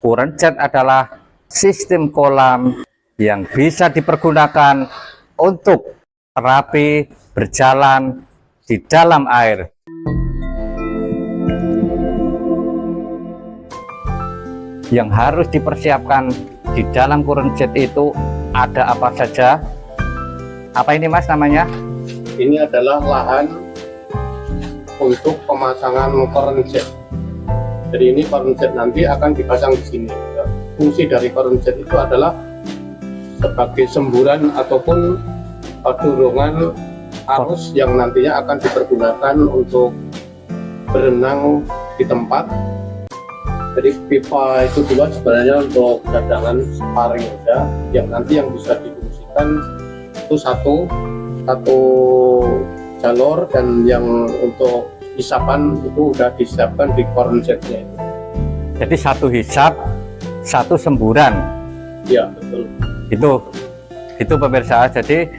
Current jet adalah sistem kolam yang bisa dipergunakan untuk terapi berjalan di dalam air. Yang harus dipersiapkan di dalam current jet itu ada apa saja? Apa ini Mas namanya? Ini adalah lahan untuk pemasangan current jet. Jadi ini current jet nanti akan dipasang di sini. Fungsi dari current jet itu adalah sebagai semburan ataupun dorongan arus yang nantinya akan dipergunakan untuk berenang di tempat. Jadi pipa itu dulu sebenarnya untuk cadangan sparring aja, yang nanti yang bisa difungsikan itu satu jalur, dan yang untuk hisapan itu udah disiapkan di current jetnya itu. Jadi satu hisap, satu semburan. Ya betul. Itu pemirsa. Jadi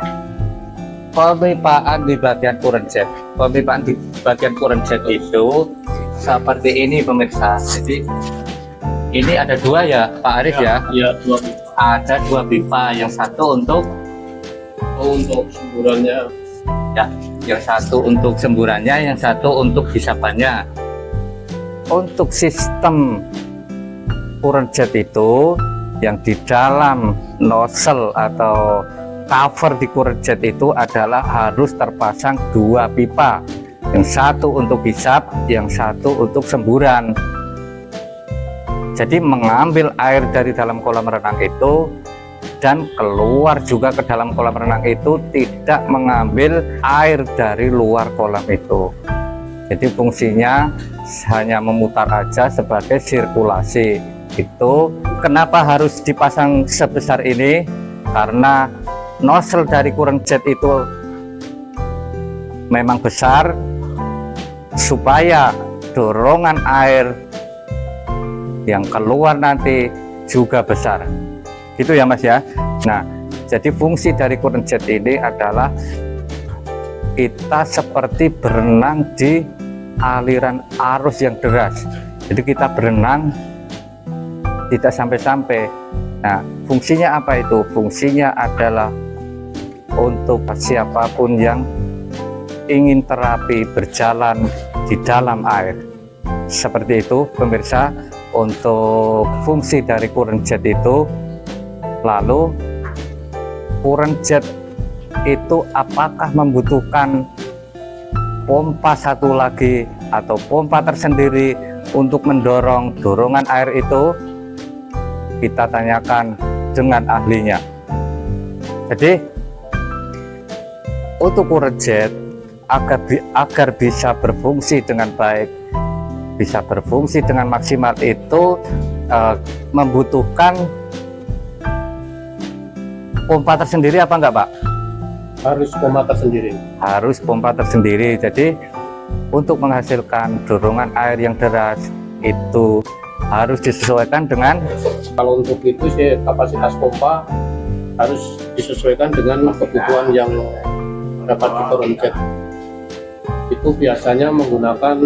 pemipaan di bagian current jet, pemipaan di bagian current jet itu seperti ini pemirsa. Jadi ini ada dua ya Pak Arif ya? Iya, dua pipa. Ada dua pipa, yang satu untuk semburannya. ya, yang satu untuk semburannya, yang satu untuk hisapannya. Untuk sistem current jet itu yang di dalam nozzle atau cover di current jet itu adalah harus terpasang dua pipa, yang satu untuk hisap, yang satu untuk semburan. Jadi mengambil air dari dalam kolam renang itu dan keluar juga ke dalam kolam renang itu tidak mengambil air dari luar kolam itu. Jadi fungsinya hanya memutar aja sebagai sirkulasi. Itu kenapa harus dipasang sebesar ini? Karena nozzle dari current jet itu memang besar, supaya dorongan air yang keluar nanti juga besar. Gitu ya Mas ya. Nah, jadi fungsi dari current jet ini adalah kita seperti berenang di aliran arus yang deras. Jadi kita berenang tidak sampai-sampai. Nah, fungsinya apa itu? Fungsinya adalah untuk siapapun yang ingin terapi berjalan di dalam air. Seperti itu pemirsa untuk fungsi dari current jet itu. Lalu current jet itu apakah membutuhkan pompa satu lagi atau pompa tersendiri untuk mendorong dorongan air itu? Kita tanyakan dengan ahlinya. Jadi untuk current jet agar bisa berfungsi dengan baik, bisa berfungsi dengan maksimal itu membutuhkan pompa tersendiri apa enggak Pak? Harus pompa tersendiri. Harus pompa tersendiri. Jadi untuk menghasilkan dorongan air yang deras itu harus disesuaikan dengan, kalau untuk itu sih kapasitas pompa harus disesuaikan dengan kebutuhan yang dapat di current jet. Itu biasanya menggunakan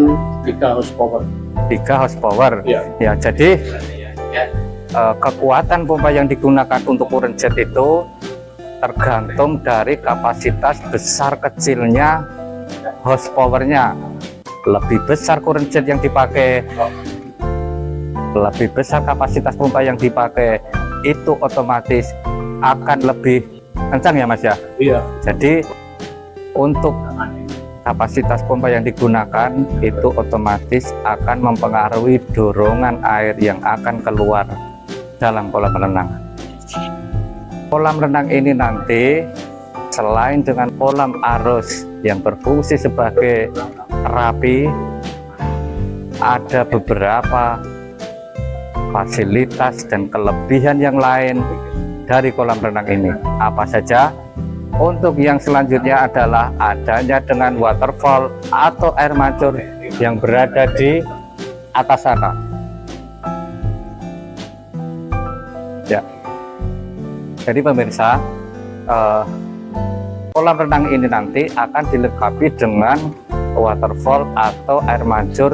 3 horsepower. 3 horsepower. Ya. Ya, jadi kekuatan pompa yang digunakan untuk current jet itu tergantung dari kapasitas besar kecilnya horsepowernya. Lebih besar current jet yang dipakai, lebih besar kapasitas pompa yang dipakai, itu otomatis akan lebih kencang ya Mas ya? Iya. Jadi untuk kapasitas pompa yang digunakan itu otomatis akan mempengaruhi dorongan air yang akan keluar dalam kolam renang. Kolam renang ini nanti selain dengan kolam arus yang berfungsi sebagai terapi, ada beberapa fasilitas dan kelebihan yang lain dari kolam renang ini. Apa saja? Untuk yang selanjutnya adalah adanya dengan waterfall atau air mancur yang berada di atas sana. Ya. Jadi pemirsa, kolam renang ini nanti akan dilengkapi dengan waterfall atau air mancur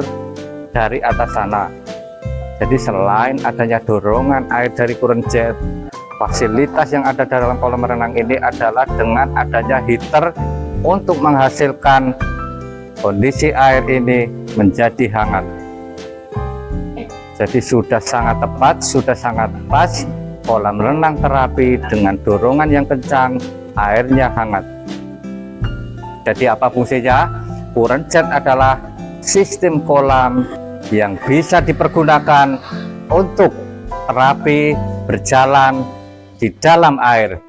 dari atas sana. Jadi selain adanya dorongan air dari current jet, fasilitas yang ada dalam kolam renang ini adalah dengan adanya heater untuk menghasilkan kondisi air ini menjadi hangat. Jadi sudah sangat tepat, sudah sangat pas, kolam renang terapi dengan dorongan yang kencang, airnya hangat. Jadi apa fungsinya? Current jet adalah sistem kolam yang bisa dipergunakan untuk terapi berjalan di dalam air.